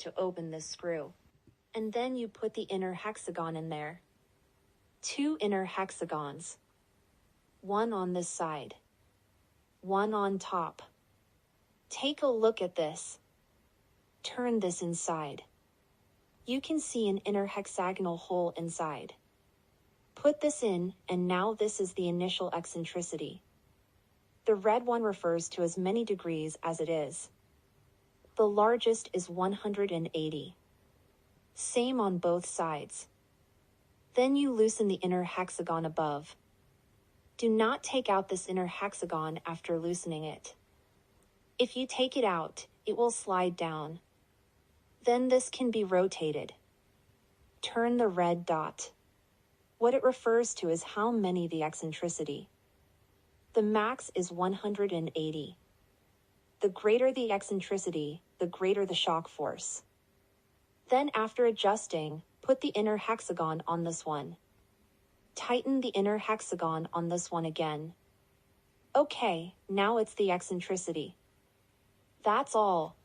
to open this screw. And then you put the inner hexagon in there. 2 inner hexagons. 1 on this side. 1 on top. Take a look at this. Turn this inside. You can see an inner hexagonal hole inside. Put this in, and now this is the initial eccentricity. The red one refers to as many degrees as it is. The largest is 180. Same on both sides. Then you loosen the inner hexagon above. Do not take out this inner hexagon after loosening it. If you take it out, it will slide down. Then this can be rotated. Turn the red dot. What it refers to is how many the eccentricity. The max is 180. The greater the eccentricity, the greater the shock force. Then after adjusting, put the inner hexagon on this one. Tighten the inner hexagon on this one again. Okay, now it's the eccentricity. That's all.